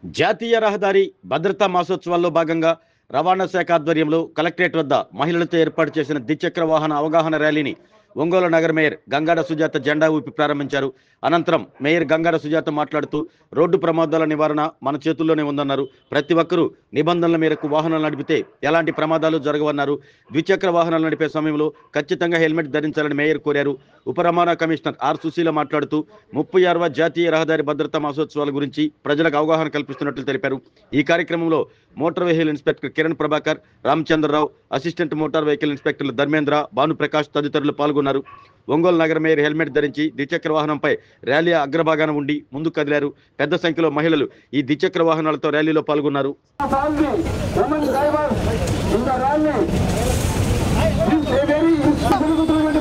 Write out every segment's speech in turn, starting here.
జాతీయ రహదారి భద్రతా మాసోత్సవాల్లో భాగంగా రవాణా శాఖ ఆధ్వర్యంలో కలెక్టరేట్ వద్ద మహిళలతో ఏర్పాటు చేసిన ద్విచక్ర వాహన అవగాహన ర్యాలీని ఒంగోలు నగర మేయర్ గంగాడ సుజాత జెండా ఊపి ప్రారంభించారు. అనంతరం మేయర్ గంగాడ సుజాత మాట్లాడుతూ రోడ్డు ప్రమాదాల నివారణ మన చేతుల్లోనే ఉందన్నారు. ప్రతి ఒక్కరూ నిబంధనల మేరకు వాహనాలు నడిపితే ఎలాంటి ప్రమాదాలు జరగవన్నారు. ద్విచక్ర వాహనాలు నడిపే సమయంలో ఖచ్చితంగా హెల్మెట్ ధరించాలని మేయర్ కోరారు. ఉప రవాణా కమిషనర్ ఆర్ సుశీల మాట్లాడుతూ 36వ జాతీయ రహదారి భద్రతా మాసోత్సవాల గురించి ప్రజలకు అవగాహన కల్పిస్తున్నట్లు తెలిపారు. ఈ కార్యక్రమంలో motor vehicle inspector Kiran Prabhakar, Ramachandrarao, assistant motor vehicle ఇన్స్పెక్టర్లు ధర్మేంద్ర, భానుప్రకాష్ తదితరులు పాల్గొన్నారు. ఒంగోలు నగర మేయర్ హెల్మెట్ ధరించి ద్విచక్ర వాహనంపై ర్యాలీ అగ్రభాగాన ఉండి ముందుకు కదిలారు. పెద్ద సంఖ్యలో మహిళలు ఈ ద్విచక్ర వాహనాలతో ర్యాలీలో పాల్గొన్నారు.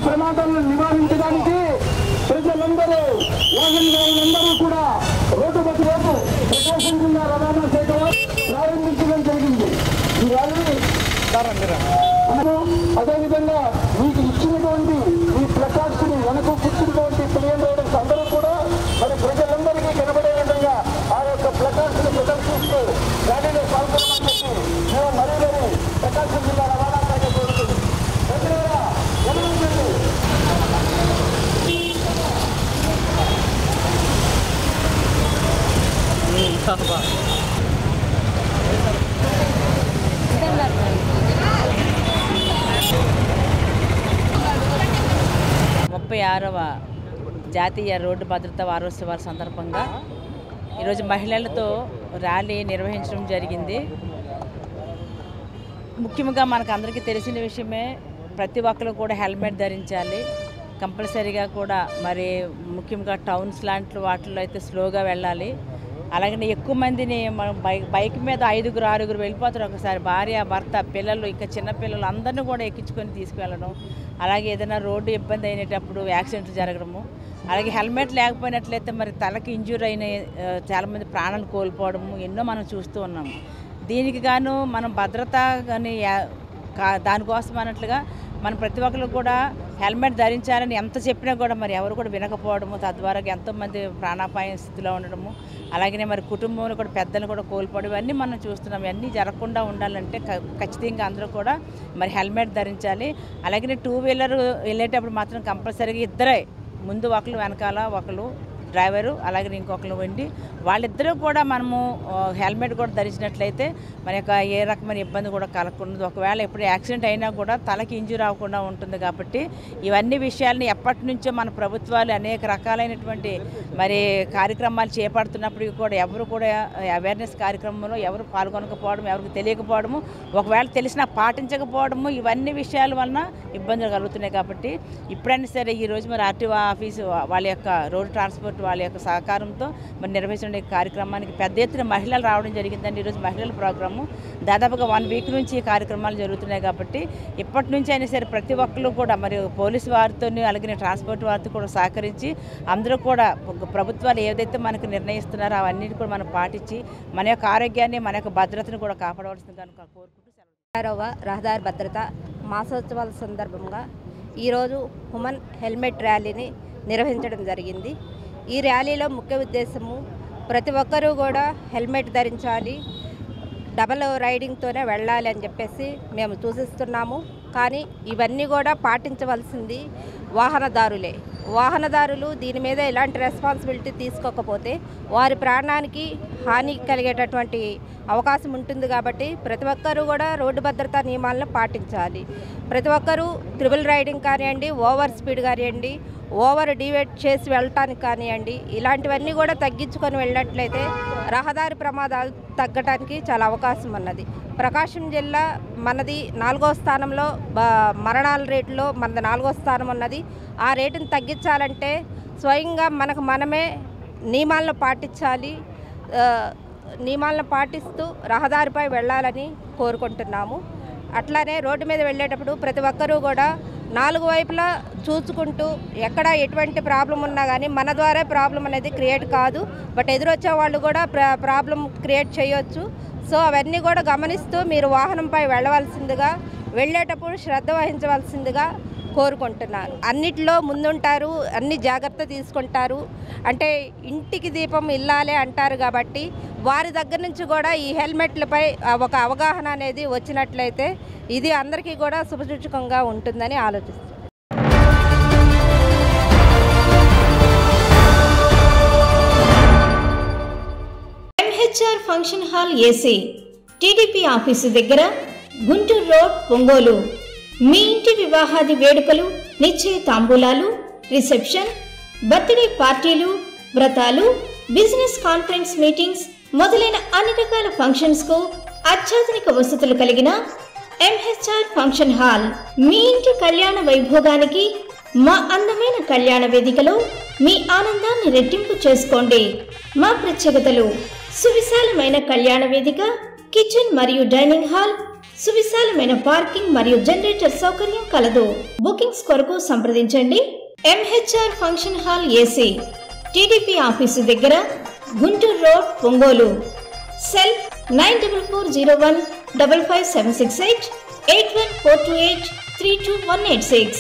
ప్రమాదాలను నివారించడానికి ప్రజలందరూ కూడా రోడ్డు మధ్యలోపు ప్రకాశం జిల్లా రవాణా శాఖ ప్రారంభించడం జరిగింది. ఈ ర్యాలీ అదేవిధంగా మీకు ఇచ్చినటువంటి ఈ ప్లకార్డ్స్ ని వెనక కూర్చున్నటువంటి ప్లేన్ రైడర్స్ అందరూ కూడా మరి ప్రజలందరికీ కనబడే విధంగా ఆ యొక్క ప్లకార్డ్స్ ని ప్రదర్శిస్తూ ర్యాలీలో పాల్గొనమని చెప్పి మేము మరీ ప్రకాశం జిల్లా రవాణా శాఖ కోరుతుంది. ముప్పై 36వ జాతీయ రోడ్డు భద్రతా వారోత్సవాల సందర్భంగా ఈరోజు మహిళలతో ర్యాలీ నిర్వహించడం జరిగింది. ముఖ్యంగా మనకు అందరికీ తెలిసిన విషయమే, ప్రతి ఒక్కరు కూడా హెల్మెట్ ధరించాలి. కంపల్సరీగా కూడా మరి ముఖ్యంగా టౌన్స్ లాంటి వాటిల్లో అయితే స్లోగా వెళ్ళాలి. అలాగే ఎక్కువ మందిని మనం బైక్ మీద 5గురు 6గురు వెళ్ళిపోతారు ఒకసారి, భార్య భర్త పిల్లలు ఇంకా చిన్నపిల్లలు అందరినీ కూడా ఎక్కించుకొని తీసుకువెళ్ళడం. అలాగే ఏదైనా రోడ్డు ఇబ్బంది అయినప్పుడు యాక్సిడెంట్లు జరగడము. అలాగే హెల్మెట్ లేకపోయినట్లయితే మరి తలకి ఇంజ్యూర్ అయిన చాలామంది ప్రాణాలు కోల్పోవడము ఎన్నో మనం చూస్తూ ఉన్నాము. దీనికి గాను మనం భద్రత కానీ దానికోసం అన్నట్లుగా మనం ప్రతి ఒక్కరు కూడా హెల్మెట్ ధరించాలని ఎంత చెప్పినా కూడా మరి ఎవరు కూడా వినకపోవడము, తద్వారా ఎంతోమంది ప్రాణాపాయ స్థితిలో ఉండడము, అలాగే మరి కుటుంబంలో కూడా పెద్దలు కూడా కోల్పోవడం ఇవన్నీ మనం చూస్తున్నాం. ఇవన్నీ జరగకుండా ఉండాలంటే ఖచ్చితంగా అందరూ కూడా మరి హెల్మెట్ ధరించాలి. అలాగే 2 వీలర్ వెళ్ళేటప్పుడు మాత్రం కంపల్సరీగా ఇద్దరే, ముందు ఒకరు వెనకాల ఒకరు డ్రైవరు, అలాగే ఇంకొకరు వండి వాళ్ళిద్దరూ కూడా మనము హెల్మెట్ కూడా ధరించినట్లయితే మన యొక్క ఏ రకమైన ఇబ్బంది కూడా కలగకుండా, ఒకవేళ ఎప్పుడు యాక్సిడెంట్ అయినా కూడా తలకి ఇంజూర్ అవ్వకుండా ఉంటుంది. కాబట్టి ఇవన్నీ విషయాలని ఎప్పటి నుంచో మన ప్రభుత్వాలు అనేక రకాలైనటువంటి మరి కార్యక్రమాలు చేపడుతున్నప్పటికీ కూడా ఎవరు కూడా అవేర్నెస్ కార్యక్రమంలో ఎవరు పాల్గొనకపోవడం, ఎవరికి తెలియకపోవడము, ఒకవేళ తెలిసినా పాటించకపోవడము, ఇవన్నీ విషయాల వలన ఇబ్బందులు కలుగుతున్నాయి. కాబట్టి ఇప్పుడైనా సరే ఈరోజు మరి ఆర్టీఓ ఆఫీసు వాళ్ళ యొక్క రోడ్ ట్రాన్స్పోర్ట్ వాళ్ళ యొక్క సహకారంతో మరి నిర్వహించిన కార్యక్రమానికి పెద్ద ఎత్తున మహిళలు రావడం జరిగిందండి. ఈరోజు మహిళల ప్రోగ్రాము దాదాపుగా 1 వీక్ నుంచి ఈ కార్యక్రమాలు జరుగుతున్నాయి. కాబట్టి ఇప్పటి నుంచి అయినా సరే ప్రతి ఒక్కరు కూడా మరి పోలీసు వారితో అలాగే ట్రాన్స్పోర్ట్ వారితో కూడా సహకరించి అందరూ కూడా ప్రభుత్వాలు ఏదైతే మనకు నిర్ణయిస్తున్నారో అవన్నిటి కూడా మనం పాటించి మన యొక్క ఆరోగ్యాన్ని మన యొక్క భద్రతను కూడా కాపాడవలసింది కనుక కోరుకుంటూ 36వ రహదారి భద్రత మాసోత్సవాల సందర్భంగా ఈరోజు ఉమెన్ హెల్మెట్ ర్యాలీని నిర్వహించడం జరిగింది. ఈ ర్యాలీలో ముఖ్య ఉద్దేశము ప్రతి ఒక్కరూ కూడా హెల్మెట్ ధరించాలి, డబల్ రైడింగ్తోనే వెళ్ళాలి అని చెప్పేసి మేము సూచిస్తున్నాము. కానీ ఇవన్నీ కూడా పాటించవలసింది వాహనదారులు దీని మీద ఎలాంటి రెస్పాన్సిబిలిటీ తీసుకోకపోతే వారి ప్రాణానికి హాని కలిగేటటువంటి అవకాశం ఉంటుంది. కాబట్టి ప్రతి ఒక్కరూ కూడా రోడ్డు భద్రతా నియమాలను పాటించాలి. ప్రతి ఒక్కరూ ట్రిపుల్ రైడింగ్ కానివ్వండి, ఓవర్ స్పీడ్ కానివ్వండి, ఓవర్ డివేట్ చేసి వెళ్ళటానికి కానివ్వండి, ఇలాంటివన్నీ కూడా తగ్గించుకొని వెళ్ళినట్లయితే రహదారి ప్రమాదాలు తగ్గటానికి చాలా అవకాశం ఉన్నది. ప్రకాశం జిల్లా మనది 4వ స్థానంలో మరణాల రేటులో మనది 4వ స్థానం ఉన్నది. ఆ రేటును తగ్గించాలంటే స్వయంగా మనమే నియమాలను పాటించాలి. నియమాలను పాటిస్తూ రహదారిపై వెళ్ళాలని కోరుకుంటున్నాము. అట్లానే రోడ్డు మీద వెళ్ళేటప్పుడు ప్రతి ఒక్కరూ కూడా 4 వైపులా చూసుకుంటూ ఎక్కడ ఎటువంటి ప్రాబ్లం ఉన్నా కానీ మన ద్వారా ప్రాబ్లం అనేది క్రియేట్ కాదు, బట్ ఎదురొచ్చే వాళ్ళు కూడా ప్రాబ్లం క్రియేట్ చేయొచ్చు. సో అవన్నీ కూడా గమనిస్తూ మీరు వాహనంపై వెళ్ళవలసిందిగా, వెళ్ళేటప్పుడు శ్రద్ధ వహించవలసిందిగా కోరుకుంటున్నాను. అన్నిట్లో ముందుంటారు, అన్ని జాగ్రత్త తీసుకుంటారు. అంటే ఇంటికి దీపం ఇల్లాలే అంటారు కాబట్టి వారి దగ్గర నుంచి కూడా ఈ హెల్మెట్లపై ఒక అవగాహన అనేది వచ్చినట్లయితే ఇది అందరికీ కూడా శుభసూచకంగా ఉంటుందని ఆలోచిస్తున్నాను. MHR function hall AC TDP office దగ్గర, గుంటూరు రోడ్, ఒంగోలు. మీ ఇంటి వివాహాది వేడుకలు, నిశ్చయ తాంబూలాలు, రిసెప్షన్, బర్త్డే పార్టీలు, వ్రతాలు, బిజినెస్ కాన్ఫరెన్స్ మీటింగ్స్ మొదలైన అన్ని రకాల ఫంక్షన్స్ కు అత్యాధునిక వసతులు కలిగిన ఎంహెచ్ఆర్ ఫంక్షన్ హాల్ మీ ఇంటి కళ్యాణ వైభోగానికి మా అందమైన కళ్యాణ వేదికలో మీ ఆనందాన్ని రెట్టింపు చేసుకోండి. మా ప్రత్యేకతలు: సువిశాలమైన కళ్యాణ వేదిక, కిచెన్ మరియు డైనింగ్ హాల్, సువిశాలమైన పార్కింగ్ మరియు జనరేటర్ సౌకర్యం కలదు. బుకింగ్స్ కొరకు సంప్రదించండి. MHR function hall AC TDP office దగ్గర, గుంటూరు రోడ్, ఒంగోలు. సెల్ 9440155768 8142832186.